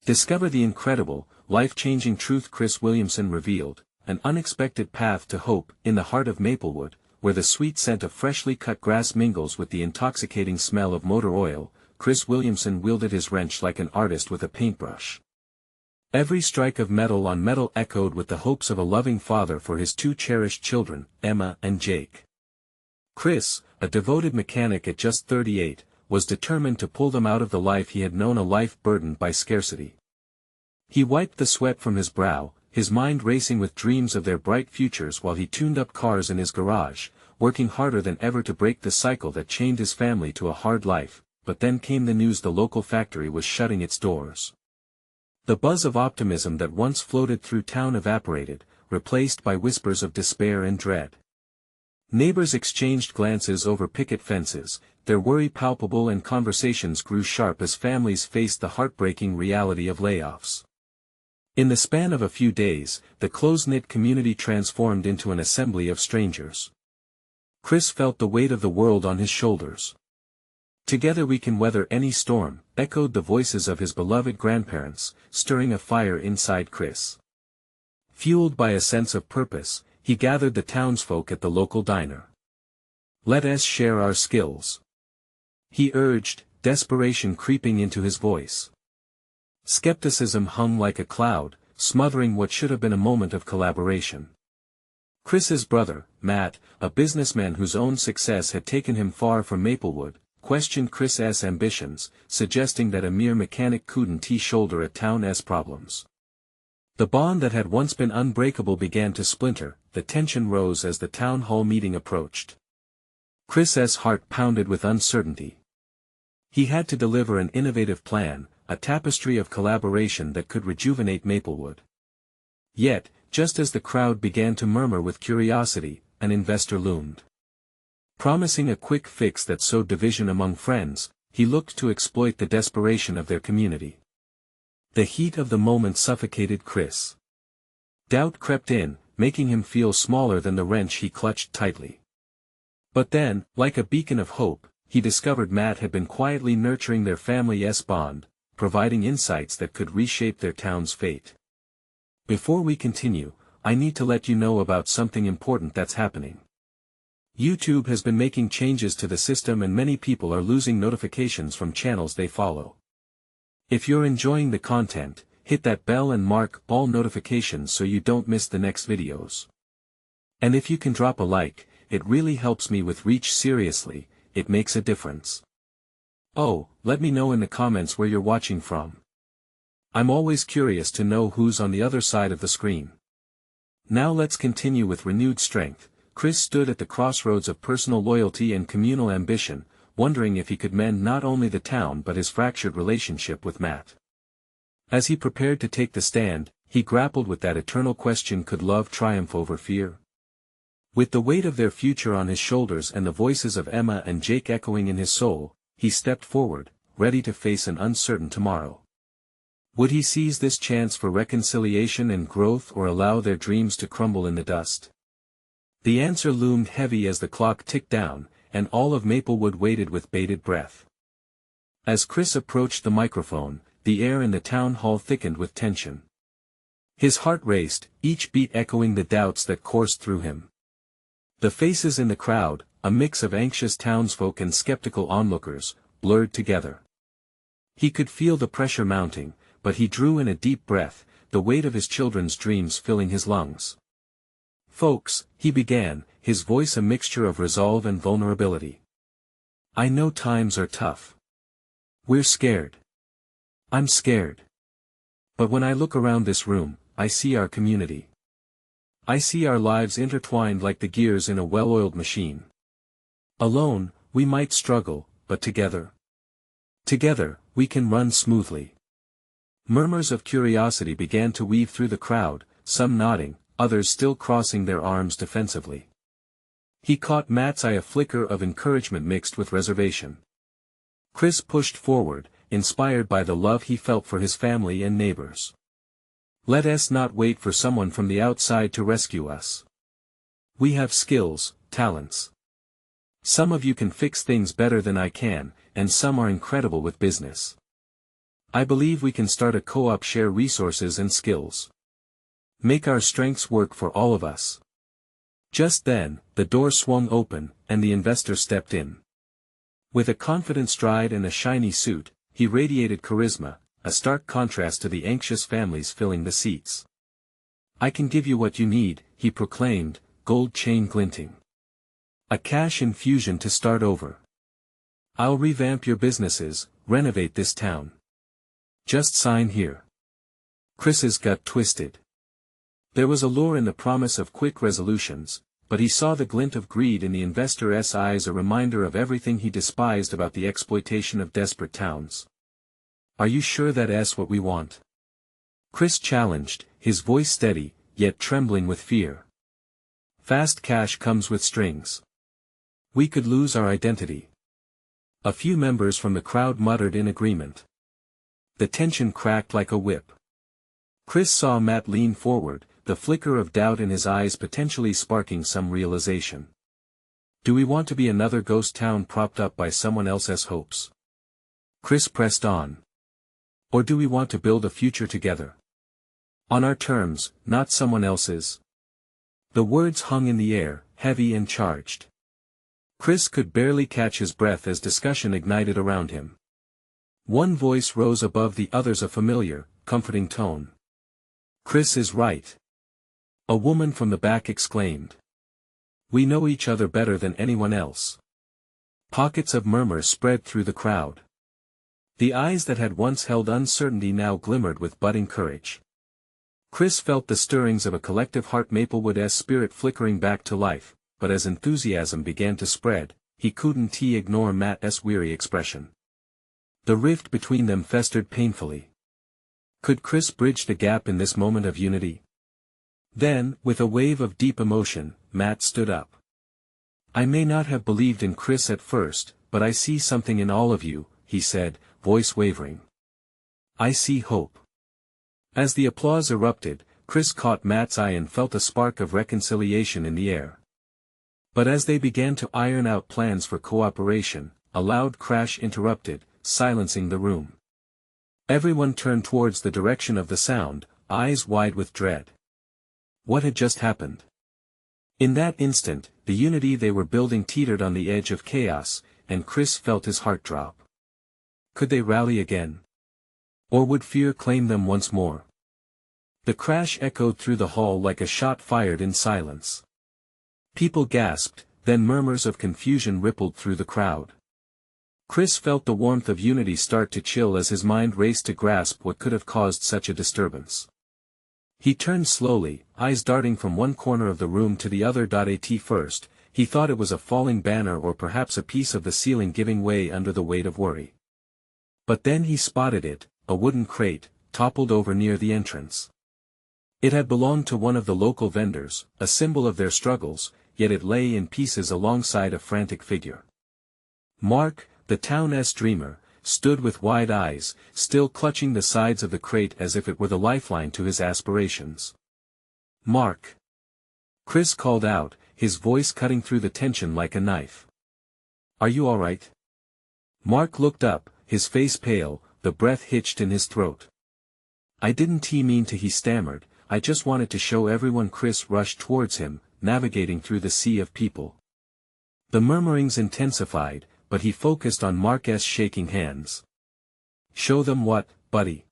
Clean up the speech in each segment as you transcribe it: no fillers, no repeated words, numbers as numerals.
Discover the incredible, life-changing truth Chris Williamson revealed, an unexpected path to hope in the heart of Maplewood, where the sweet scent of freshly cut grass mingles with the intoxicating smell of motor oil. Chris Williamson wielded his wrench like an artist with a paintbrush. Every strike of metal on metal echoed with the hopes of a loving father for his two cherished children, Emma and Jake. Chris, a devoted mechanic at just 38, was determined to pull them out of the life he had known, a life burdened by scarcity. He wiped the sweat from his brow, his mind racing with dreams of their bright futures while he tuned up cars in his garage, working harder than ever to break the cycle that chained his family to a hard life. But then came the news: the local factory was shutting its doors. The buzz of optimism that once floated through town evaporated, replaced by whispers of despair and dread. Neighbors exchanged glances over picket fences, their worry palpable, and conversations grew sharp as families faced the heartbreaking reality of layoffs. In the span of a few days, the close-knit community transformed into an assembly of strangers. Chris felt the weight of the world on his shoulders. "Together we can weather any storm," echoed the voices of his beloved grandparents, stirring a fire inside Chris. Fueled by a sense of purpose, he gathered the townsfolk at the local diner. "Let us share our skills," he urged, desperation creeping into his voice. Skepticism hung like a cloud, smothering what should have been a moment of collaboration. Chris's brother, Matt, a businessman whose own success had taken him far from Maplewood, questioned Chris's ambitions, suggesting that a mere mechanic couldn't shoulder a town's problems. The bond that had once been unbreakable began to splinter. The tension rose as the town hall meeting approached. Chris's heart pounded with uncertainty. He had to deliver an innovative plan, a tapestry of collaboration that could rejuvenate Maplewood. Yet, just as the crowd began to murmur with curiosity, an investor loomed. Promising a quick fix that sowed division among friends, he looked to exploit the desperation of their community. The heat of the moment suffocated Chris. Doubt crept in, making him feel smaller than the wrench he clutched tightly. But then, like a beacon of hope, he discovered Matt had been quietly nurturing their family's bond, providing insights that could reshape their town's fate. "Before we continue, I need to let you know about something important that's happening. YouTube has been making changes to the system and many people are losing notifications from channels they follow. If you're enjoying the content, hit that bell and mark all notifications so you don't miss the next videos. And if you can drop a like, it really helps me with reach. Seriously, it makes a difference. Oh, let me know in the comments where you're watching from. I'm always curious to know who's on the other side of the screen." Now let's continue with renewed strength. Chris stood at the crossroads of personal loyalty and communal ambition, wondering if he could mend not only the town but his fractured relationship with Matt. As he prepared to take the stand, he grappled with that eternal question: could love triumph over fear? With the weight of their future on his shoulders and the voices of Emma and Jake echoing in his soul, he stepped forward, ready to face an uncertain tomorrow. Would he seize this chance for reconciliation and growth, or allow their dreams to crumble in the dust? The answer loomed heavy as the clock ticked down, and all of Maplewood waited with bated breath. As Chris approached the microphone, the air in the town hall thickened with tension. His heart raced, each beat echoing the doubts that coursed through him. The faces in the crowd, a mix of anxious townsfolk and skeptical onlookers, blurred together. He could feel the pressure mounting, but he drew in a deep breath, the weight of his children's dreams filling his lungs. "Folks," he began, his voice a mixture of resolve and vulnerability. "I know times are tough. We're scared. I'm scared. But when I look around this room, I see our community. I see our lives intertwined like the gears in a well-oiled machine. Alone, we might struggle, but together, we can run smoothly." Murmurs of curiosity began to weave through the crowd, some nodding, others still crossing their arms defensively. He caught Matt's eye, a flicker of encouragement mixed with reservation. Chris pushed forward, inspired by the love he felt for his family and neighbors. "Let us not wait for someone from the outside to rescue us. We have skills, talents. Some of you can fix things better than I can, and some are incredible with business. I believe we can start a co-op, share resources and skills. Make our strengths work for all of us. Just then, the door swung open, and the investor stepped in. With a confident stride and a shiny suit, he radiated charisma, a stark contrast to the anxious families filling the seats. I can give you what you need, he proclaimed, gold chain glinting. A cash infusion to start over. I'll revamp your businesses, renovate this town. Just sign here. Chris's gut twisted. There was allure in the promise of quick resolutions, but he saw the glint of greed in the investor's eyes, a reminder of everything he despised about the exploitation of desperate towns. Are you sure that's what we want? Chris challenged, his voice steady, yet trembling with fear. Fast cash comes with strings. We could lose our identity. A few members from the crowd muttered in agreement. The tension cracked like a whip. Chris saw Matt lean forward, the flicker of doubt in his eyes potentially sparking some realization. Do we want to be another ghost town propped up by someone else's hopes? Chris pressed on. Or do we want to build a future together? On our terms, not someone else's. The words hung in the air, heavy and charged. Chris could barely catch his breath as discussion ignited around him. One voice rose above the others, a familiar, comforting tone. Chris is right. A woman from the back exclaimed. We know each other better than anyone else. Pockets of murmur spread through the crowd. The eyes that had once held uncertainty now glimmered with budding courage. Chris felt the stirrings of a collective heart, Maplewood's spirit flickering back to life, but as enthusiasm began to spread, he couldn't ignore Matt's weary expression. The rift between them festered painfully. Could Chris bridge the gap in this moment of unity? Then, with a wave of deep emotion, Matt stood up. I may not have believed in Chris at first, but I see something in all of you, he said, voice wavering. I see hope. As the applause erupted, Chris caught Matt's eye and felt a spark of reconciliation in the air. But as they began to iron out plans for cooperation, a loud crash interrupted, silencing the room. Everyone turned towards the direction of the sound, eyes wide with dread. What had just happened? In that instant, the unity they were building teetered on the edge of chaos, and Chris felt his heart drop. Could they rally again? Or would fear claim them once more? The crash echoed through the hall like a shot fired in silence. People gasped, then murmurs of confusion rippled through the crowd. Chris felt the warmth of unity start to chill as his mind raced to grasp what could have caused such a disturbance. He turned slowly, eyes darting from one corner of the room to the other. At first, he thought it was a falling banner or perhaps a piece of the ceiling giving way under the weight of worry. But then he spotted it, a wooden crate, toppled over near the entrance. It had belonged to one of the local vendors, a symbol of their struggles, yet it lay in pieces alongside a frantic figure. Mark, the town's dreamer, stood with wide eyes, still clutching the sides of the crate as if it were the lifeline to his aspirations. Mark! Chris called out, his voice cutting through the tension like a knife. Are you all right? Mark looked up, his face pale, the breath hitched in his throat. I didn't mean to, he stammered, I just wanted to show everyone. Chris rushed towards him, navigating through the sea of people. The murmurings intensified, but he focused on Mark's shaking hands. Show them what, buddy?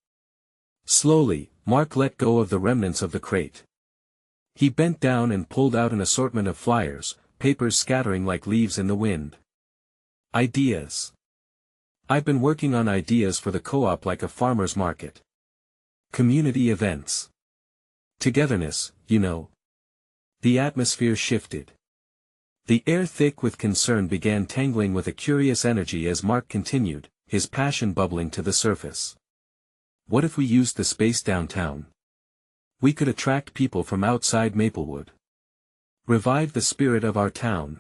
Slowly, Mark let go of the remnants of the crate. He bent down and pulled out an assortment of flyers, papers scattering like leaves in the wind. Ideas. I've been working on ideas for the co-op, like a farmer's market. Community events. Togetherness, you know. The atmosphere shifted. The air thick with concern began tangling with a curious energy as Mark continued, his passion bubbling to the surface. What if we used the space downtown? We could attract people from outside Maplewood. Revive the spirit of our town.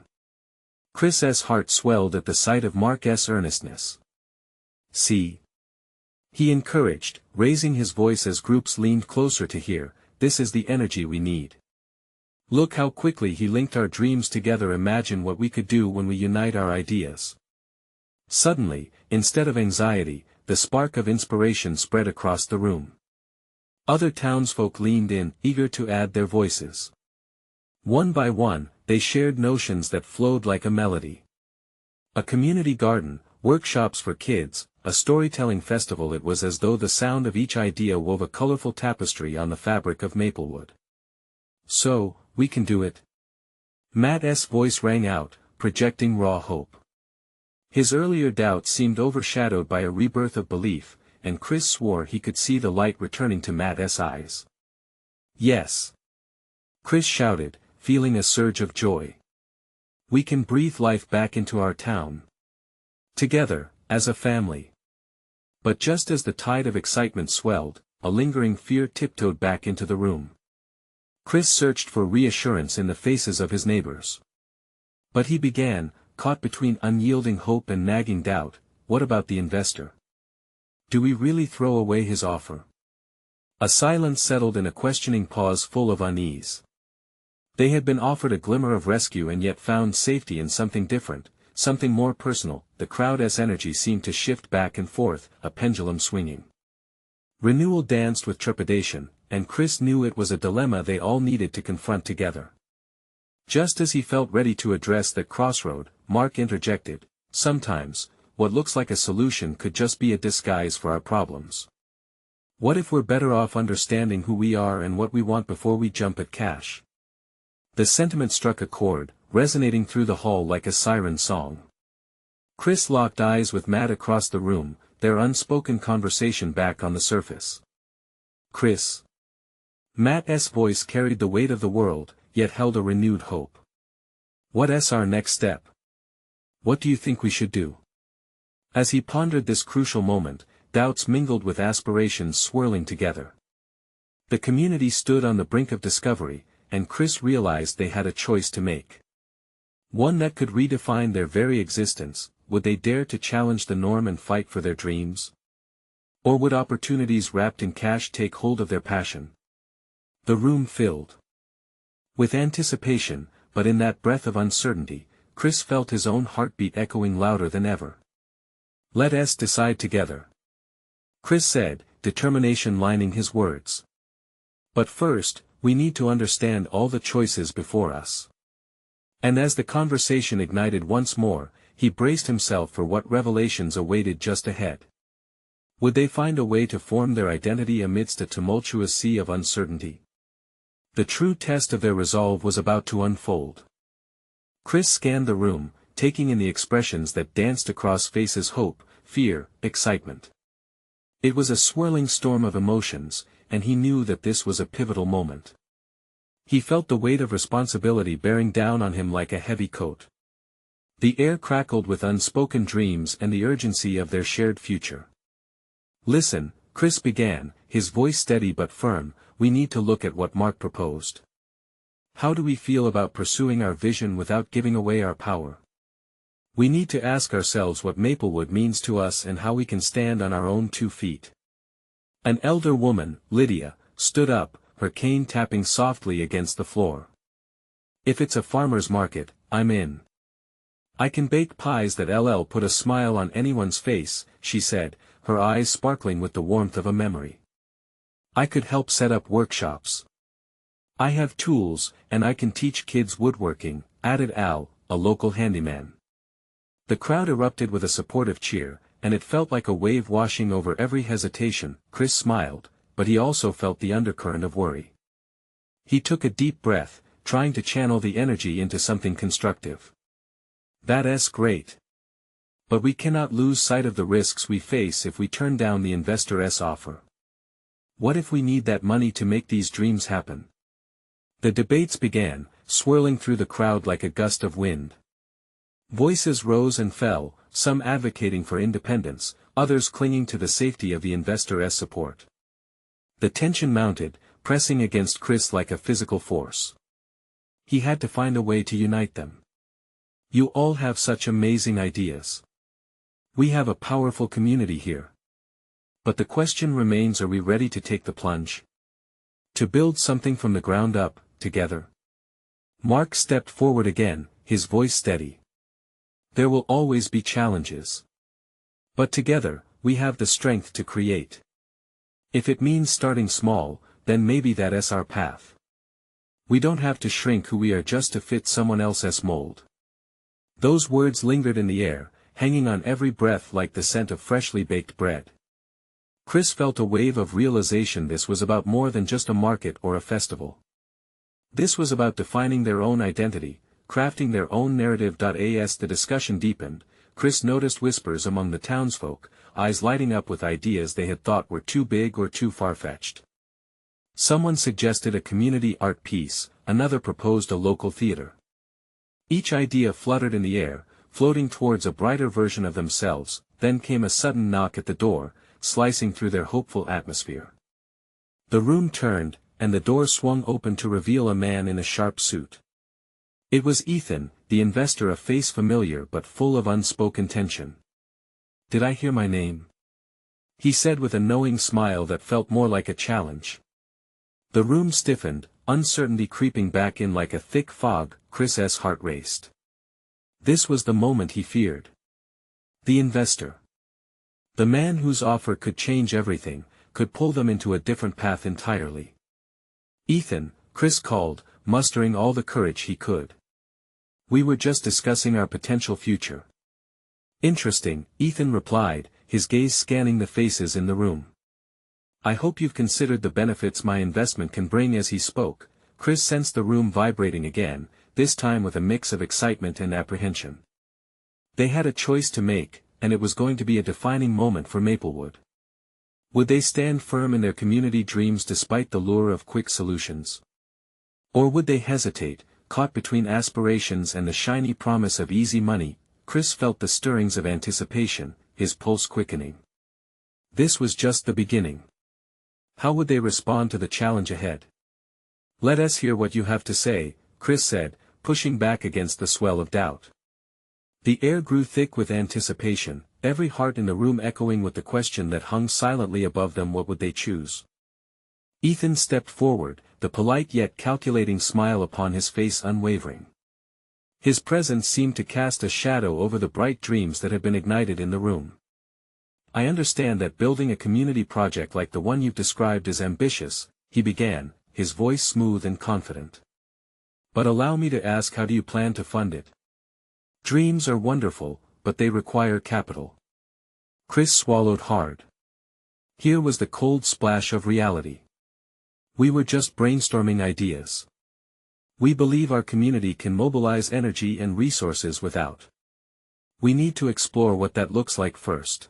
Chris's heart swelled at the sight of Mark's earnestness. See? He encouraged, raising his voice as groups leaned closer to hear, this is the energy we need. Look how quickly he linked our dreams together. Imagine what we could do when we unite our ideas. Suddenly, instead of anxiety, the spark of inspiration spread across the room. Other townsfolk leaned in, eager to add their voices. One by one, they shared notions that flowed like a melody. A community garden, workshops for kids, a storytelling festival. It was as though the sound of each idea wove a colorful tapestry on the fabric of Maplewood. So, we can do it. Matt's voice rang out, projecting raw hope. His earlier doubts seemed overshadowed by a rebirth of belief, and Chris swore he could see the light returning to Matt's eyes. Yes! Chris shouted, feeling a surge of joy. We can breathe life back into our town. Together, as a family. But just as the tide of excitement swelled, a lingering fear tiptoed back into the room. Chris searched for reassurance in the faces of his neighbors. But he began, caught between unyielding hope and nagging doubt, what about the investor? Do we really throw away his offer? A silence settled in a questioning pause full of unease. They had been offered a glimmer of rescue and yet found safety in something different, something more personal. The crowd's energy seemed to shift back and forth, a pendulum swinging. Renewal danced with trepidation, and Chris knew it was a dilemma they all needed to confront together. Just as he felt ready to address that crossroad, Mark interjected, sometimes, what looks like a solution could just be a disguise for our problems. What if we're better off understanding who we are and what we want before we jump at cash? The sentiment struck a chord, resonating through the hall like a siren song. Chris locked eyes with Matt across the room, their unspoken conversation back on the surface. Chris. Matt's voice carried the weight of the world, yet held a renewed hope. What's our next step? What do you think we should do? As he pondered this crucial moment, doubts mingled with aspirations swirling together. The community stood on the brink of discovery, and Chris realized they had a choice to make. One that could redefine their very existence. Would they dare to challenge the norm and fight for their dreams? Or would opportunities wrapped in cash take hold of their passion? The room filled with anticipation, but in that breath of uncertainty, Chris felt his own heartbeat echoing louder than ever. Let us decide together, Chris said, determination lining his words. But first, we need to understand all the choices before us. And as the conversation ignited once more, he braced himself for what revelations awaited just ahead. Would they find a way to form their identity amidst a tumultuous sea of uncertainty? The true test of their resolve was about to unfold. Chris scanned the room, taking in the expressions that danced across faces: hope, fear, excitement. It was a swirling storm of emotions, and he knew that this was a pivotal moment. He felt the weight of responsibility bearing down on him like a heavy coat. The air crackled with unspoken dreams and the urgency of their shared future. Listen, Chris began, his voice steady but firm, we need to look at what Mark proposed. How do we feel about pursuing our vision without giving away our power? We need to ask ourselves what Maplewood means to us and how we can stand on our own 2 feet. An elder woman, Lydia, stood up, her cane tapping softly against the floor. If it's a farmer's market, I'm in. I can bake pies that put a smile on anyone's face, she said, her eyes sparkling with the warmth of a memory. I could help set up workshops. I have tools, and I can teach kids woodworking, added Al, a local handyman. The crowd erupted with a supportive cheer, and it felt like a wave washing over every hesitation. Chris smiled, but he also felt the undercurrent of worry. He took a deep breath, trying to channel the energy into something constructive. That's great. But we cannot lose sight of the risks we face if we turn down the investor's offer. What if we need that money to make these dreams happen? The debates began, swirling through the crowd like a gust of wind. Voices rose and fell, some advocating for independence, others clinging to the safety of the investor's support. The tension mounted, pressing against Chris like a physical force. He had to find a way to unite them. You all have such amazing ideas. We have a powerful community here. But the question remains, are we ready to take the plunge? To build something from the ground up, together? Mark stepped forward again, his voice steady. There will always be challenges. But together, we have the strength to create. If it means starting small, then maybe that's our path. We don't have to shrink who we are just to fit someone else's mold. Those words lingered in the air, hanging on every breath like the scent of freshly baked bread. Chris felt a wave of realization. This was about more than just a market or a festival. This was about defining their own identity, crafting their own narrative. As the discussion deepened, Chris noticed whispers among the townsfolk, eyes lighting up with ideas they had thought were too big or too far-fetched. Someone suggested a community art piece, another proposed a local theater. Each idea fluttered in the air, floating towards a brighter version of themselves. Then came a sudden knock at the door, slicing through their hopeful atmosphere. The room turned, and the door swung open to reveal a man in a sharp suit. It was Ethan, the investor, a face familiar but full of unspoken tension. "Did I hear my name?" he said with a knowing smile that felt more like a challenge. The room stiffened, uncertainty creeping back in like a thick fog. Chris's heart raced. This was the moment he feared. The investor. The man whose offer could change everything, could pull them into a different path entirely. "Ethan," Chris called, mustering all the courage he could. "We were just discussing our potential future." "Interesting," Ethan replied, his gaze scanning the faces in the room. "I hope you've considered the benefits my investment can bring." As he spoke, Chris sensed the room vibrating again, this time with a mix of excitement and apprehension. They had a choice to make, and it was going to be a defining moment for Maplewood. Would they stand firm in their community dreams despite the lure of quick solutions? Or would they hesitate, caught between aspirations and the shiny promise of easy money? Chris felt the stirrings of anticipation, his pulse quickening. This was just the beginning. How would they respond to the challenge ahead? "Let us hear what you have to say," Chris said, pushing back against the swell of doubt. The air grew thick with anticipation, every heart in the room echoing with the question that hung silently above them: what would they choose? Ethan stepped forward, the polite yet calculating smile upon his face unwavering. His presence seemed to cast a shadow over the bright dreams that had been ignited in the room. "I understand that building a community project like the one you've described is ambitious," he began, his voice smooth and confident. "But allow me to ask, how do you plan to fund it? Dreams are wonderful, but they require capital." Chris swallowed hard. Here was the cold splash of reality. "We were just brainstorming ideas. We believe our community can mobilize energy and resources without. We need to explore what that looks like first."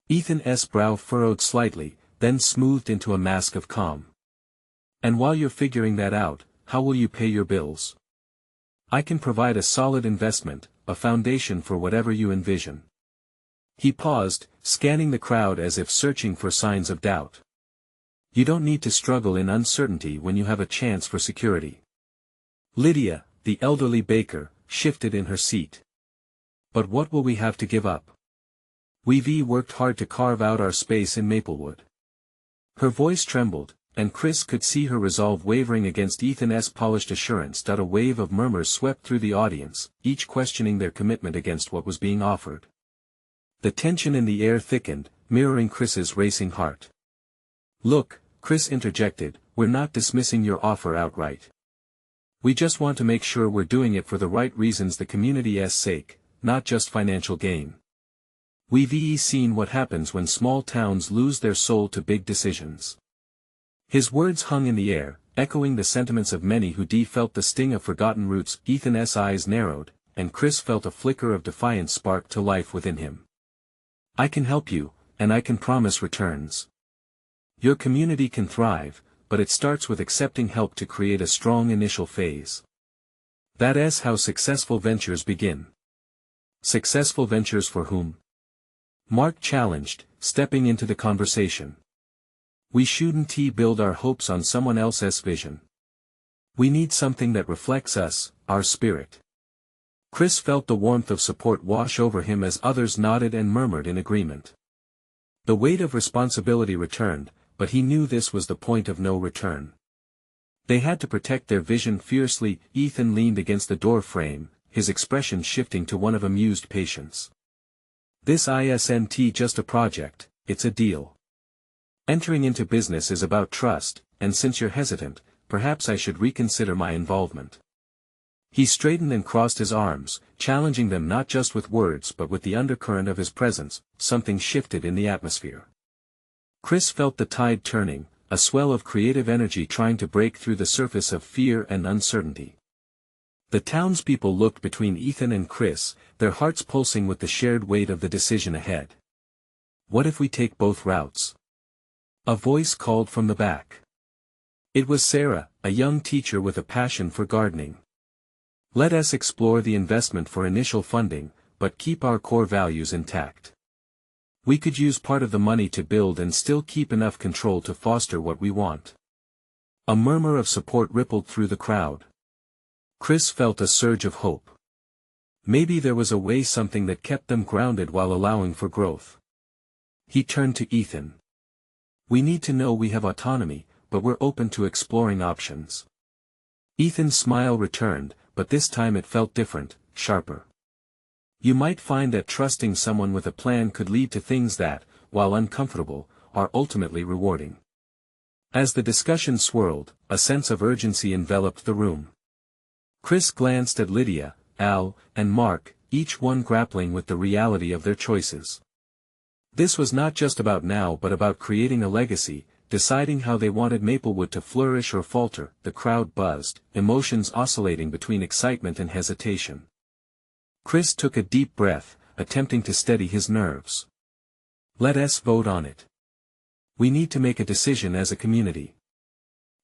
Ethan's brow furrowed slightly, then smoothed into a mask of calm. "And while you're figuring that out, how will you pay your bills? I can provide a solid investment, a foundation for whatever you envision." He paused, scanning the crowd as if searching for signs of doubt. "You don't need to struggle in uncertainty when you have a chance for security." Lydia, the elderly baker, shifted in her seat. "But what will we have to give up? We've worked hard to carve out our space in Maplewood." Her voice trembled, and Chris could see her resolve wavering against Ethan's polished assurance. A wave of murmurs swept through the audience, each questioning their commitment against what was being offered. The tension in the air thickened, mirroring Chris's racing heart. "Look," Chris interjected, "we're not dismissing your offer outright. We just want to make sure we're doing it for the right reasons, the community's sake, not just financial gain. We've seen what happens when small towns lose their soul to big decisions." His words hung in the air, echoing the sentiments of many who felt the sting of forgotten roots. Ethan's eyes narrowed, and Chris felt a flicker of defiance spark to life within him. "I can help you, and I can promise returns. Your community can thrive, but it starts with accepting help to create a strong initial phase. That's how successful ventures begin." "Successful ventures for whom?" Mark challenged, stepping into the conversation. "We shouldn't build our hopes on someone else's vision. We need something that reflects us, our spirit." Chris felt the warmth of support wash over him as others nodded and murmured in agreement. The weight of responsibility returned, but he knew this was the point of no return. They had to protect their vision fiercely. Ethan leaned against the door frame, his expression shifting to one of amused patience. This isn't just a project, it's a deal. Entering into business is about trust, and since you're hesitant, perhaps I should reconsider my involvement. He straightened and crossed his arms, challenging them not just with words but with the undercurrent of his presence. Something shifted in the atmosphere. Chris felt the tide turning, a swell of creative energy trying to break through the surface of fear and uncertainty. The townspeople looked between Ethan and Chris, their hearts pulsing with the shared weight of the decision ahead. What if we take both routes? A voice called from the back. It was Sarah, a young teacher with a passion for gardening. Let us explore the investment for initial funding, but keep our core values intact. We could use part of the money to build and still keep enough control to foster what we want. A murmur of support rippled through the crowd. Chris felt a surge of hope. Maybe there was a way, something that kept them grounded while allowing for growth. He turned to Ethan. We need to know we have autonomy, but we're open to exploring options. Ethan's smile returned, but this time it felt different, sharper. You might find that trusting someone with a plan could lead to things that, while uncomfortable, are ultimately rewarding. As the discussion swirled, a sense of urgency enveloped the room. Chris glanced at Lydia, Al, and Mark, each one grappling with the reality of their choices. This was not just about now but about creating a legacy, deciding how they wanted Maplewood to flourish or falter. The crowd buzzed, emotions oscillating between excitement and hesitation. Chris took a deep breath, attempting to steady his nerves. Let us vote on it. We need to make a decision as a community.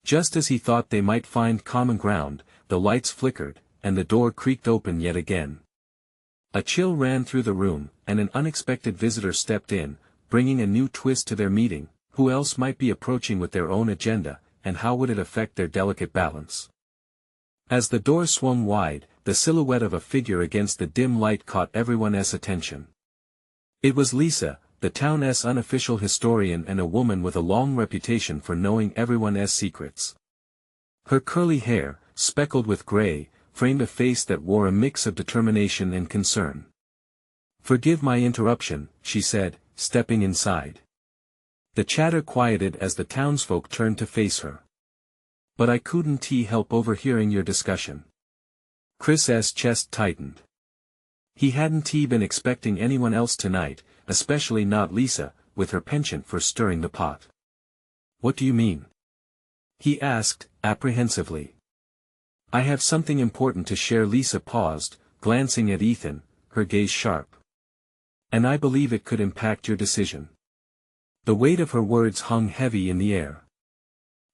Just as he thought they might find common ground, the lights flickered, and the door creaked open yet again. A chill ran through the room, and an unexpected visitor stepped in, bringing a new twist to their meeting. Who else might be approaching with their own agenda, and how would it affect their delicate balance? As the door swung wide, the silhouette of a figure against the dim light caught everyone's attention. It was Lisa, the town's unofficial historian and a woman with a long reputation for knowing everyone's secrets. Her curly hair, speckled with gray, framed a face that wore a mix of determination and concern. Forgive my interruption, she said, stepping inside. The chatter quieted as the townsfolk turned to face her. But I couldn't help overhearing your discussion. Chris's chest tightened. He hadn't been expecting anyone else tonight, especially not Lisa, with her penchant for stirring the pot. What do you mean? He asked, apprehensively. I have something important to share. Lisa paused, glancing at Ethan, her gaze sharp. And I believe it could impact your decision. The weight of her words hung heavy in the air.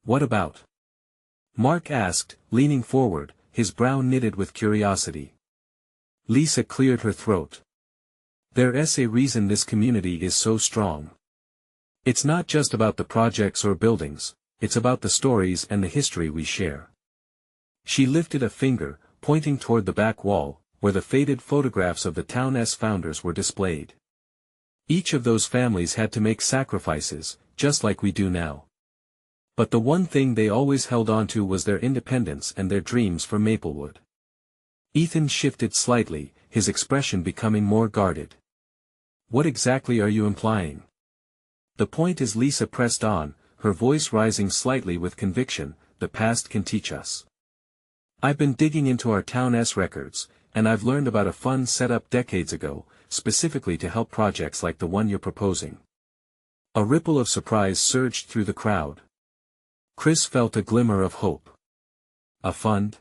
What about? Mark asked, leaning forward, his brow knitted with curiosity. Lisa cleared her throat. There's a reason this community is so strong. It's not just about the projects or buildings, it's about the stories and the history we share. She lifted a finger, pointing toward the back wall, where the faded photographs of the town's founders were displayed. Each of those families had to make sacrifices, just like we do now. But the one thing they always held on to was their independence and their dreams for Maplewood. Ethan shifted slightly, his expression becoming more guarded. What exactly are you implying? The point is, Lisa pressed on, her voice rising slightly with conviction, the past can teach us. I've been digging into our town's records, and I've learned about a fund set up decades ago, specifically to help projects like the one you're proposing. A ripple of surprise surged through the crowd. Chris felt a glimmer of hope. A fund?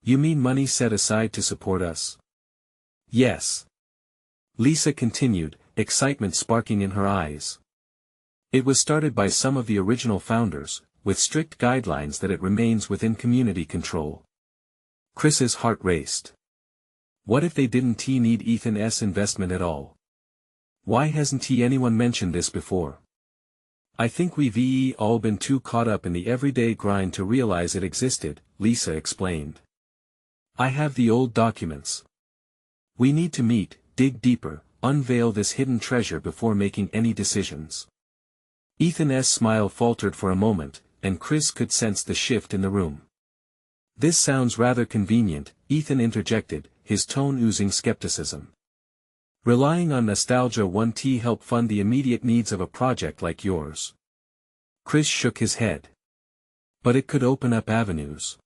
You mean money set aside to support us? Yes. Lisa continued, excitement sparking in her eyes. It was started by some of the original founders, with strict guidelines that it remains within community control. Chris's heart raced. What if they didn't need Ethan's investment at all? Why hasn't anyone mentioned this before? I think we've all been too caught up in the everyday grind to realize it existed, Lisa explained. I have the old documents. We need to meet, dig deeper, unveil this hidden treasure before making any decisions. Ethan's smile faltered for a moment, and Chris could sense the shift in the room. This sounds rather convenient, Ethan interjected, his tone oozing skepticism. Relying on nostalgia won't help fund the immediate needs of a project like yours. Chris shook his head. But it could open up avenues.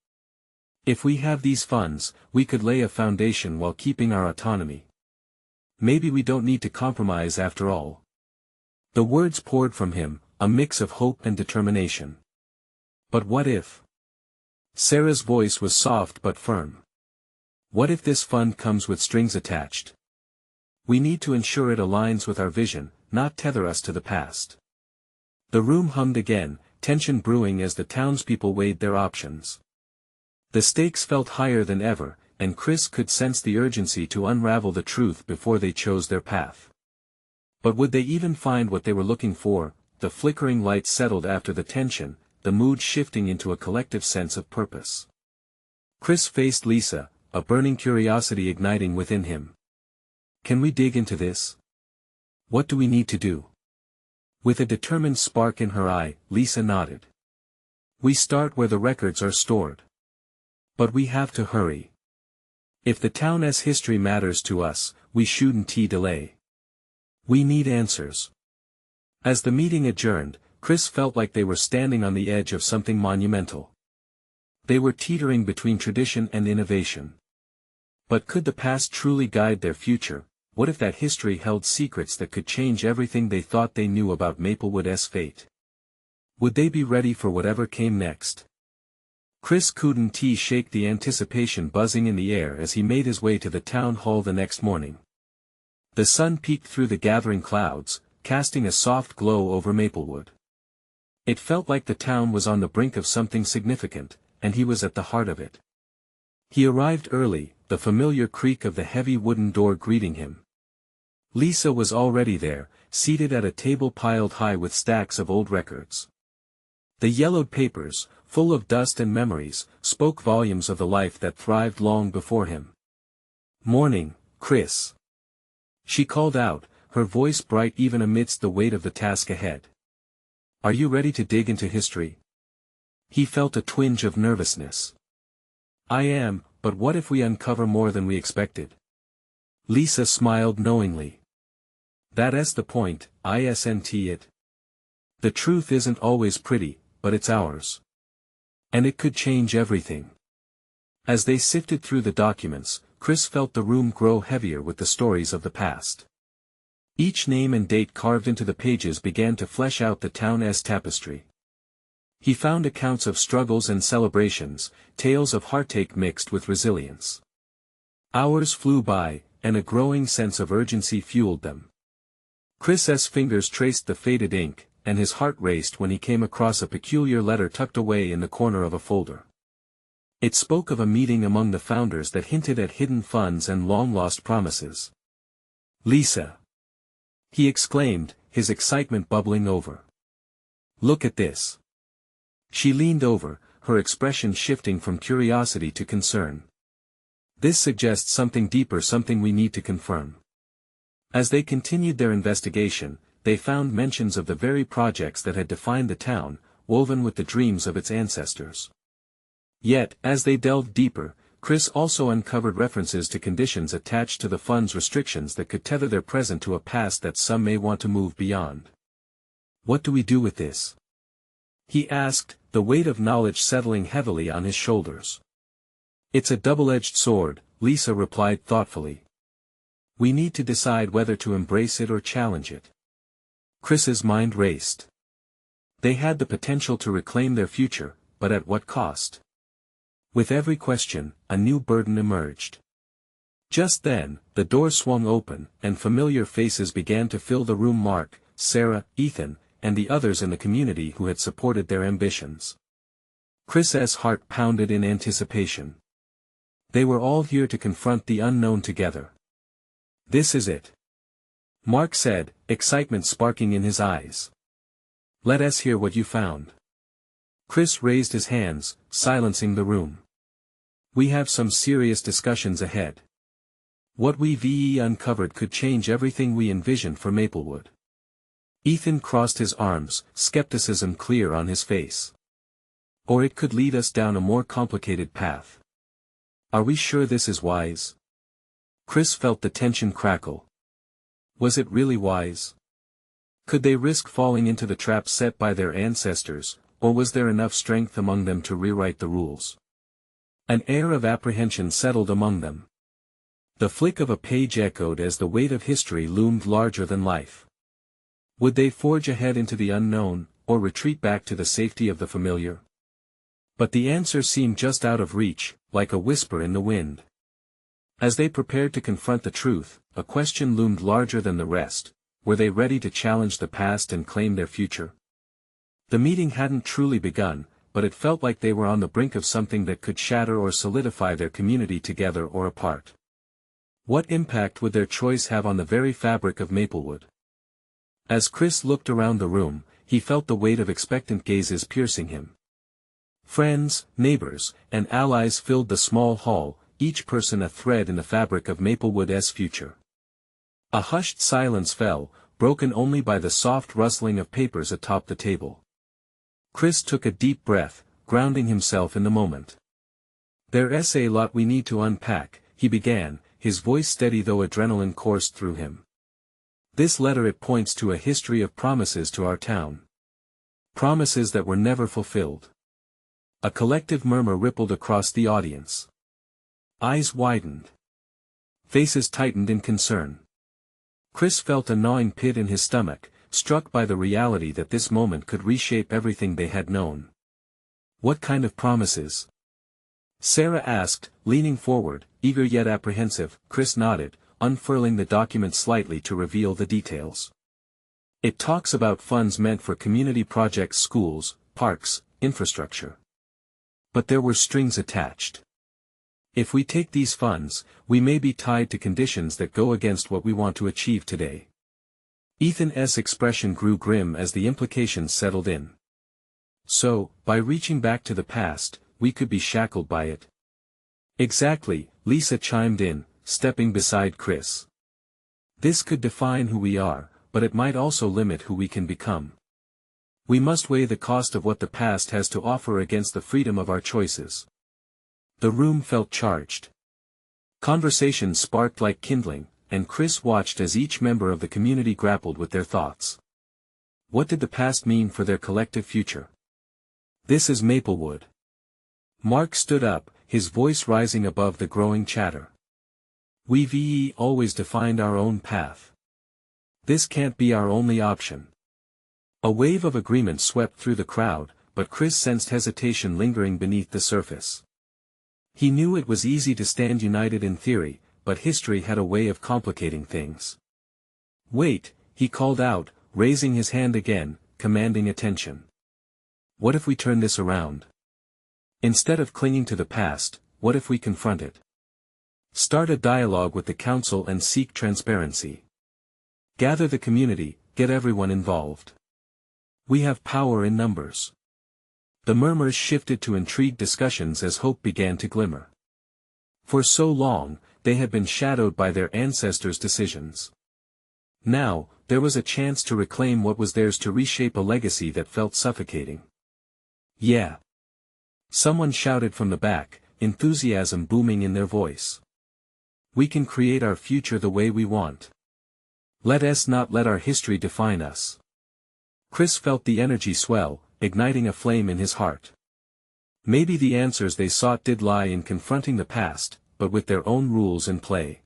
If we have these funds, we could lay a foundation while keeping our autonomy. Maybe we don't need to compromise after all. The words poured from him, a mix of hope and determination. But what if? Sarah's voice was soft but firm. What if this fund comes with strings attached? We need to ensure it aligns with our vision, not tether us to the past. The room hummed again, tension brewing as the townspeople weighed their options. The stakes felt higher than ever, and Chris could sense the urgency to unravel the truth before they chose their path. But would they even find what they were looking for? The flickering light settled after the tension, the mood shifting into a collective sense of purpose. Chris faced Lisa, a burning curiosity igniting within him. Can we dig into this? What do we need to do? With a determined spark in her eye, Lisa nodded. We start where the records are stored. But we have to hurry. If the town's history matters to us, we shouldn't delay. We need answers. As the meeting adjourned, Chris felt like they were standing on the edge of something monumental. They were teetering between tradition and innovation. But could the past truly guide their future? What if that history held secrets that could change everything they thought they knew about Maplewood's fate? Would they be ready for whatever came next? Chris couldn't shake the anticipation buzzing in the air as he made his way to the town hall the next morning. The sun peeked through the gathering clouds, casting a soft glow over Maplewood. It felt like the town was on the brink of something significant, and he was at the heart of it. He arrived early, the familiar creak of the heavy wooden door greeting him. Lisa was already there, seated at a table piled high with stacks of old records. The yellowed papers, full of dust and memories, spoke volumes of the life that thrived long before him. "Morning, Chris." She called out, her voice bright even amidst the weight of the task ahead. "Are you ready to dig into history?" He felt a twinge of nervousness. "I am, but what if we uncover more than we expected?" Lisa smiled knowingly. "That's the point, isn't it? The truth isn't always pretty, but it's ours. And it could change everything." As they sifted through the documents, Chris felt the room grow heavier with the stories of the past. Each name and date carved into the pages began to flesh out the town's tapestry. He found accounts of struggles and celebrations, tales of heartache mixed with resilience. Hours flew by, and a growing sense of urgency fueled them. Chris's fingers traced the faded ink, and his heart raced when he came across a peculiar letter tucked away in the corner of a folder. It spoke of a meeting among the founders that hinted at hidden funds and long-lost promises. "Lisa!" he exclaimed, his excitement bubbling over. "Look at this." She leaned over, her expression shifting from curiosity to concern. "This suggests something deeper, something we need to confirm." As they continued their investigation, they found mentions of the very projects that had defined the town, woven with the dreams of its ancestors. Yet, as they delved deeper, Chris also uncovered references to conditions attached to the fund's restrictions that could tether their present to a past that some may want to move beyond. "What do we do with this?" he asked, the weight of knowledge settling heavily on his shoulders. "It's a double-edged sword," Lisa replied thoughtfully. "We need to decide whether to embrace it or challenge it." Chris's mind raced. They had the potential to reclaim their future, but at what cost? With every question, a new burden emerged. Just then, the door swung open, and familiar faces began to fill the room. Mark, Sarah, Ethan, and the others in the community who had supported their ambitions. Chris's heart pounded in anticipation. They were all here to confront the unknown together. "This is it," Mark said, excitement sparking in his eyes. "Let us hear what you found." Chris raised his hands, silencing the room. "We have some serious discussions ahead. What we've uncovered could change everything we envision for Maplewood." Ethan crossed his arms, skepticism clear on his face. "Or it could lead us down a more complicated path. Are we sure this is wise?" Chris felt the tension crackle. Was it really wise? Could they risk falling into the trap set by their ancestors, or was there enough strength among them to rewrite the rules? An air of apprehension settled among them. The flick of a page echoed as the weight of history loomed larger than life. Would they forge ahead into the unknown, or retreat back to the safety of the familiar? But the answer seemed just out of reach, like a whisper in the wind. As they prepared to confront the truth, a question loomed larger than the rest: were they ready to challenge the past and claim their future? The meeting hadn't truly begun, but it felt like they were on the brink of something that could shatter or solidify their community together or apart. What impact would their choice have on the very fabric of Maplewood? As Chris looked around the room, he felt the weight of expectant gazes piercing him. Friends, neighbors, and allies filled the small hall, each person a thread in the fabric of Maplewood's future. A hushed silence fell, broken only by the soft rustling of papers atop the table. Chris took a deep breath, grounding himself in the moment. "There's a lot we need to unpack," he began, his voice steady though adrenaline coursed through him. "This letter, it points to a history of promises to our town. Promises that were never fulfilled." A collective murmur rippled across the audience. Eyes widened. Faces tightened in concern. Chris felt a gnawing pit in his stomach, struck by the reality that this moment could reshape everything they had known. "What kind of promises?" Sarah asked, leaning forward, eager yet apprehensive. Chris nodded, unfurling the document slightly to reveal the details. "It talks about funds meant for community projects, schools, parks, infrastructure. But there were strings attached. If we take these funds, we may be tied to conditions that go against what we want to achieve today." Ethan's expression grew grim as the implications settled in. "So, by reaching back to the past, we could be shackled by it?" "Exactly," Lisa chimed in, stepping beside Chris. "This could define who we are, but it might also limit who we can become. We must weigh the cost of what the past has to offer against the freedom of our choices." The room felt charged. Conversation sparked like kindling, and Chris watched as each member of the community grappled with their thoughts. What did the past mean for their collective future? "This is Maplewood." Mark stood up, his voice rising above the growing chatter. "We've always defined our own path. This can't be our only option." A wave of agreement swept through the crowd, but Chris sensed hesitation lingering beneath the surface. He knew it was easy to stand united in theory, but history had a way of complicating things. "Wait," he called out, raising his hand again, commanding attention. "What if we turn this around? Instead of clinging to the past, what if we confront it? Start a dialogue with the council and seek transparency. Gather the community, get everyone involved. We have power in numbers." The murmurs shifted to intrigued discussions as hope began to glimmer. For so long, they had been shadowed by their ancestors' decisions. Now, there was a chance to reclaim what was theirs, to reshape a legacy that felt suffocating. "Yeah!" Someone shouted from the back, enthusiasm booming in their voice. "We can create our future the way we want. Let us not let our history define us." Chris felt the energy swell, igniting a flame in his heart. Maybe the answers they sought did lie in confronting the past, but with their own rules in play.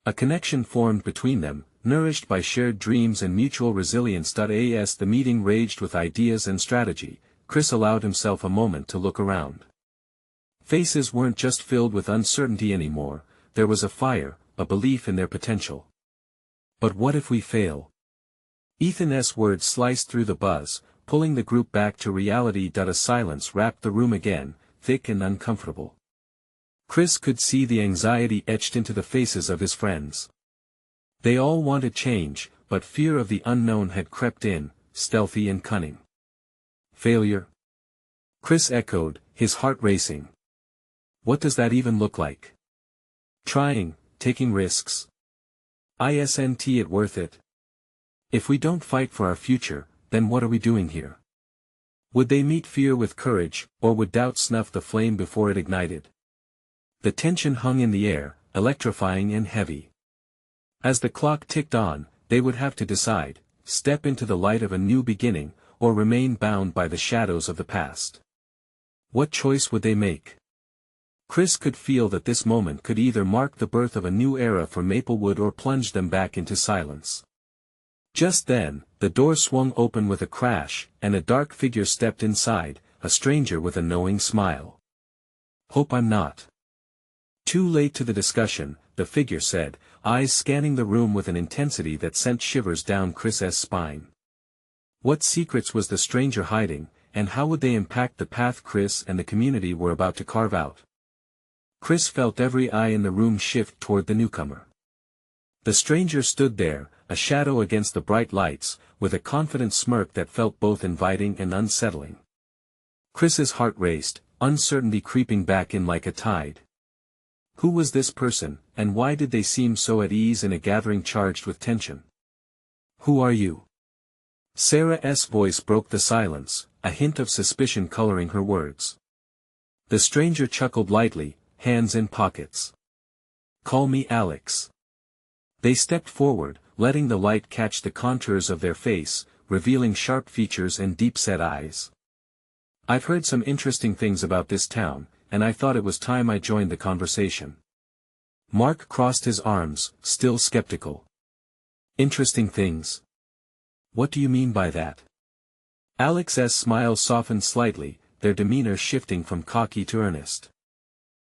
A connection formed between them, nourished by shared dreams and mutual resilience. As the meeting raged with ideas and strategy, Chris allowed himself a moment to look around. Faces weren't just filled with uncertainty anymore, there was a fire, a belief in their potential. "But what if we fail?" Ethan's words sliced through the buzz, pulling the group back to reality. A silence wrapped the room again, thick and uncomfortable. Chris could see the anxiety etched into the faces of his friends. They all wanted change, but fear of the unknown had crept in, stealthy and cunning. "Failure?" Chris echoed, his heart racing. "What does that even look like? Trying, taking risks. Isn't it worth it? If we don't fight for our future, then what are we doing here?" Would they meet fear with courage, or would doubt snuff the flame before it ignited? The tension hung in the air, electrifying and heavy. As the clock ticked on, they would have to decide, step into the light of a new beginning, or remain bound by the shadows of the past. What choice would they make? Chris could feel that this moment could either mark the birth of a new era for Maplewood or plunge them back into silence. Just then, the door swung open with a crash, and a dark figure stepped inside, a stranger with a knowing smile. "Hope I'm not too late to the discussion," the figure said, eyes scanning the room with an intensity that sent shivers down Chris's spine. What secrets was the stranger hiding, and how would they impact the path Chris and the community were about to carve out? Chris felt every eye in the room shift toward the newcomer. The stranger stood there, a shadow against the bright lights, with a confident smirk that felt both inviting and unsettling. Chris's heart raced, uncertainty creeping back in like a tide. Who was this person, and why did they seem so at ease in a gathering charged with tension? "Who are you?" Sarah's voice broke the silence, a hint of suspicion coloring her words. The stranger chuckled lightly, hands in pockets. "Call me Alex." They stepped forward, letting the light catch the contours of their face, revealing sharp features and deep-set eyes. "I've heard some interesting things about this town, and I thought it was time I joined the conversation." Mark crossed his arms, still skeptical. "Interesting things? What do you mean by that?" Alex's smile softened slightly, their demeanor shifting from cocky to earnest.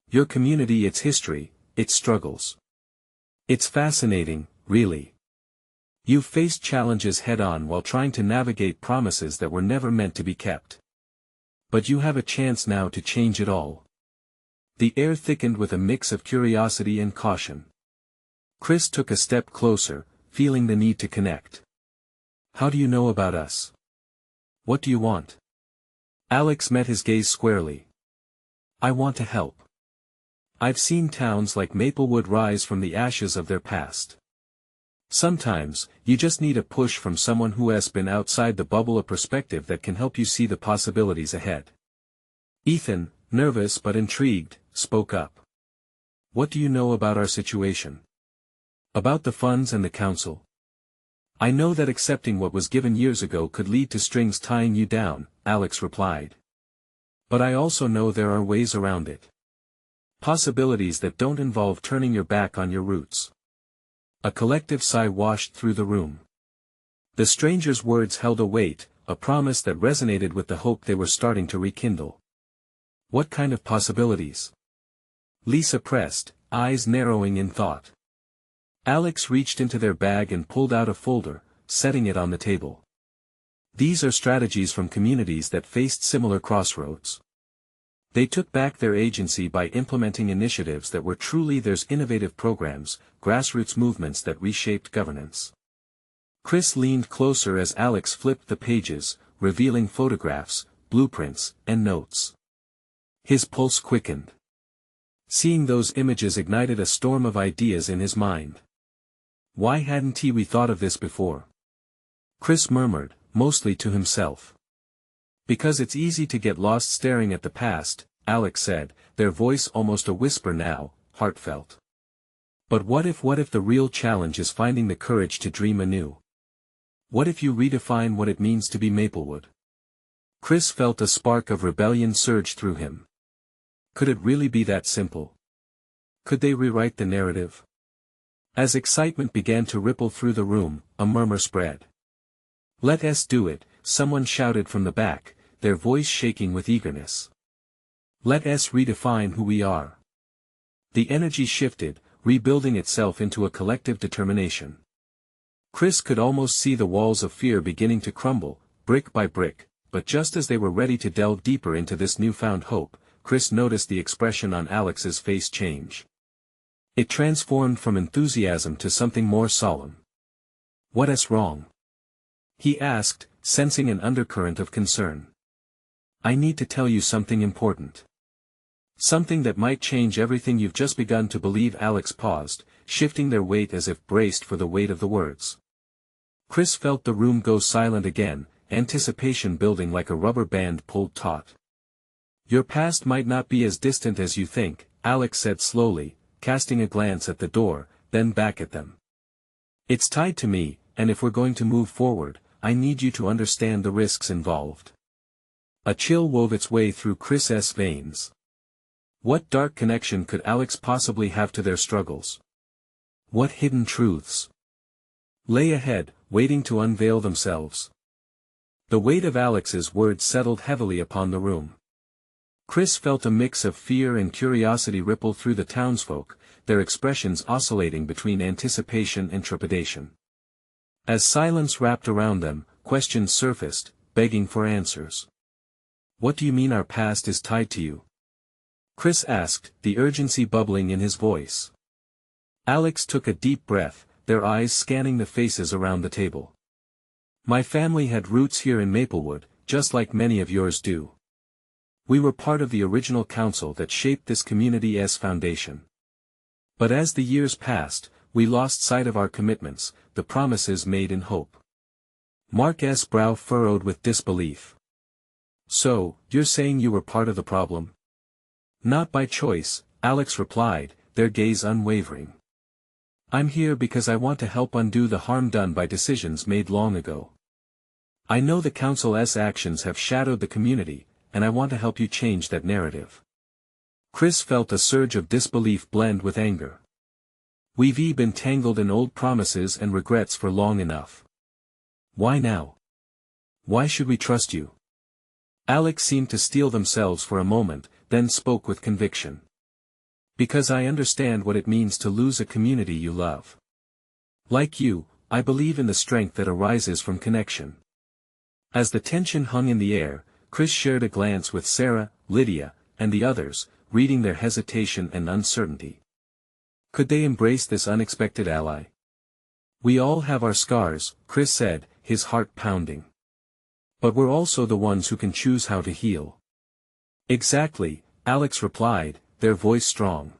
"Your community, its history, its struggles. It's fascinating, really. You've faced challenges head-on while trying to navigate promises that were never meant to be kept. But you have a chance now to change it all." The air thickened with a mix of curiosity and caution. Chris took a step closer, feeling the need to connect. "How do you know about us? What do you want?" Alex met his gaze squarely. "I want to help. I've seen towns like Maplewood rise from the ashes of their past. Sometimes, you just need a push from someone who has been outside the bubble, a perspective that can help you see the possibilities ahead." Ethan, nervous but intrigued, spoke up. "What do you know about our situation? About the funds and the council?" "I know that accepting what was given years ago could lead to strings tying you down," Alex replied. "But I also know there are ways around it. Possibilities that don't involve turning your back on your roots." A collective sigh washed through the room. The stranger's words held a weight, a promise that resonated with the hope they were starting to rekindle. "What kind of possibilities?" Lisa pressed, eyes narrowing in thought. Alex reached into their bag and pulled out a folder, setting it on the table. "These are strategies from communities that faced similar crossroads. They took back their agency by implementing initiatives that were truly theirs, innovative programs, grassroots movements that reshaped governance." Chris leaned closer as Alex flipped the pages, revealing photographs, blueprints, and notes. His pulse quickened. Seeing those images ignited a storm of ideas in his mind. Why hadn't we thought of this before? Chris murmured, mostly to himself. "Because it's easy to get lost staring at the past," Alex said, their voice almost a whisper now, heartfelt. "But what if the real challenge is finding the courage to dream anew? What if you redefine what it means to be Maplewood?" Chris felt a spark of rebellion surge through him. Could it really be that simple? Could they rewrite the narrative? As excitement began to ripple through the room, a murmur spread. "Let us do it," someone shouted from the back, their voice shaking with eagerness. "Let us redefine who we are." The energy shifted, rebuilding itself into a collective determination. Chris could almost see the walls of fear beginning to crumble, brick by brick, but just as they were ready to delve deeper into this newfound hope, Chris noticed the expression on Alex's face change. It transformed from enthusiasm to something more solemn. "What's wrong?" he asked, sensing an undercurrent of concern. "I need to tell you something important. Something that might change everything you've just begun to believe." Alex paused, shifting their weight as if braced for the weight of the words. Chris felt the room go silent again, anticipation building like a rubber band pulled taut. "Your past might not be as distant as you think," Alex said slowly, casting a glance at the door, then back at them. It's tied to me, and if we're going to move forward, I need you to understand the risks involved. A chill wove its way through Chris's veins. What dark connection could Alex possibly have to their struggles? What hidden truths lay ahead, waiting to unveil themselves? The weight of Alex's words settled heavily upon the room. Chris felt a mix of fear and curiosity ripple through the townsfolk, their expressions oscillating between anticipation and trepidation. As silence wrapped around them, questions surfaced, begging for answers. What do you mean our past is tied to you? Chris asked, the urgency bubbling in his voice. Alex took a deep breath, their eyes scanning the faces around the table. My family had roots here in Maplewood, just like many of yours do. We were part of the original council that shaped this community's foundation. But as the years passed, we lost sight of our commitments, the promises made in hope. Mark's brow furrowed with disbelief. So, you're saying you were part of the problem? Not by choice, Alex replied, their gaze unwavering. I'm here because I want to help undo the harm done by decisions made long ago. I know the council's actions have shadowed the community, and I want to help you change that narrative. Chris felt a surge of disbelief blend with anger. We've been tangled in old promises and regrets for long enough. Why now? Why should we trust you? Alex seemed to steel themselves for a moment, then spoke with conviction. Because I understand what it means to lose a community you love. Like you, I believe in the strength that arises from connection. As the tension hung in the air, Chris shared a glance with Sarah, Lydia, and the others, reading their hesitation and uncertainty. Could they embrace this unexpected ally? We all have our scars, Chris said, his heart pounding. But we're also the ones who can choose how to heal. Exactly, Alex replied, their voice strong.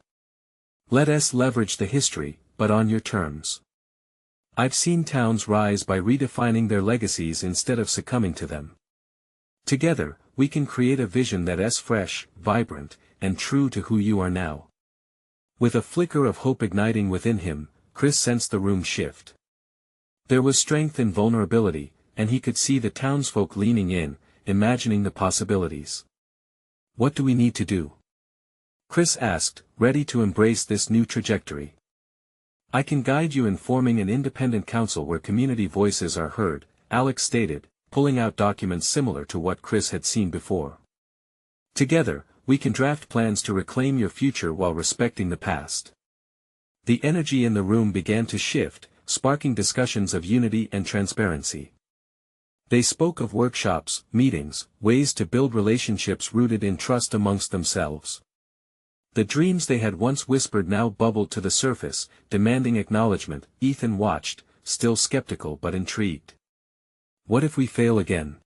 Let us leverage the history, but on your terms. I've seen towns rise by redefining their legacies instead of succumbing to them. Together, we can create a vision that is fresh, vibrant, and true to who you are now. With a flicker of hope igniting within him, Chris sensed the room shift. There was strength in vulnerability, and he could see the townsfolk leaning in, imagining the possibilities. What do we need to do? Chris asked, ready to embrace this new trajectory. I can guide you in forming an independent council where community voices are heard, Alex stated, pulling out documents similar to what Chris had seen before. Together, we can draft plans to reclaim your future while respecting the past. The energy in the room began to shift, sparking discussions of unity and transparency. They spoke of workshops, meetings, ways to build relationships rooted in trust amongst themselves. The dreams they had once whispered now bubbled to the surface, demanding acknowledgement. Ethan watched, still skeptical but intrigued. What if we fail again?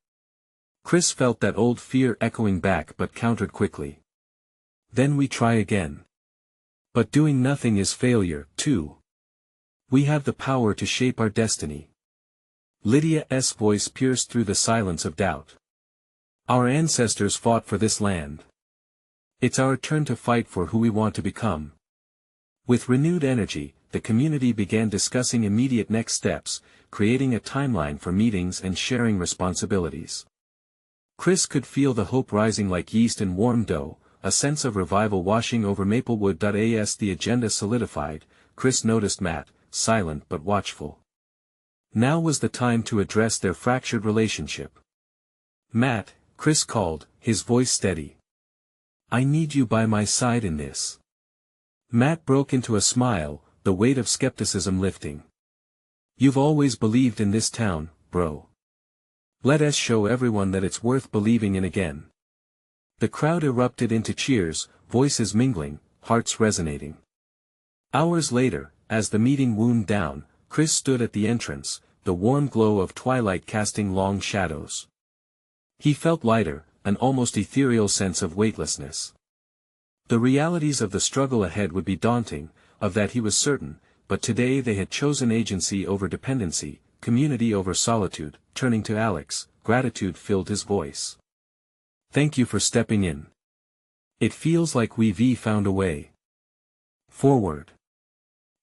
Chris felt that old fear echoing back but countered quickly. Then we try again. But doing nothing is failure, too. We have the power to shape our destiny. Lydia's voice pierced through the silence of doubt. Our ancestors fought for this land. It's our turn to fight for who we want to become. With renewed energy, the community began discussing immediate next steps, creating a timeline for meetings and sharing responsibilities. Chris could feel the hope rising like yeast in warm dough, a sense of revival washing over Maplewood. As the agenda solidified, Chris noticed Matt, silent but watchful. Now was the time to address their fractured relationship. Matt, Chris called, his voice steady. I need you by my side in this. Matt broke into a smile, the weight of skepticism lifting. You've always believed in this town, bro. Let us show everyone that it's worth believing in again. The crowd erupted into cheers, voices mingling, hearts resonating. Hours later, as the meeting wound down, Chris stood at the entrance, the warm glow of twilight casting long shadows. He felt lighter, an almost ethereal sense of weightlessness. The realities of the struggle ahead would be daunting, of that he was certain, but today they had chosen agency over dependency, community over solitude. Turning to Alex, gratitude filled his voice. Thank you for stepping in. It feels like we've found a way forward.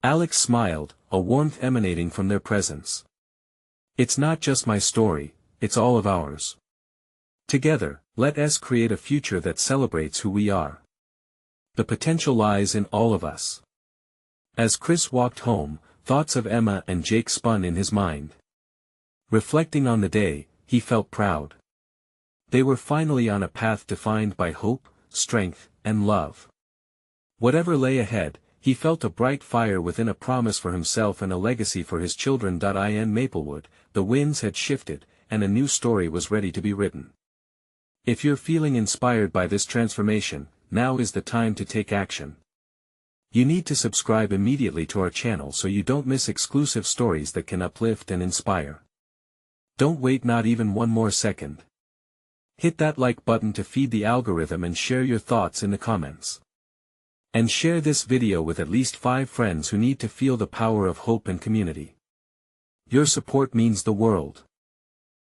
Alex smiled, a warmth emanating from their presence. It's not just my story, it's all of ours. Together, let us create a future that celebrates who we are. The potential lies in all of us. As Chris walked home, thoughts of Emma and Jake spun in his mind. Reflecting on the day, he felt proud. They were finally on a path defined by hope, strength, and love. Whatever lay ahead, he felt a bright fire within, a promise for himself and a legacy for his children. In Maplewood, the winds had shifted, and a new story was ready to be written. If you're feeling inspired by this transformation, now is the time to take action. You need to subscribe immediately to our channel so you don't miss exclusive stories that can uplift and inspire. Don't wait not even one more second. Hit that like button to feed the algorithm and share your thoughts in the comments. And share this video with at least 5 friends who need to feel the power of hope and community. Your support means the world.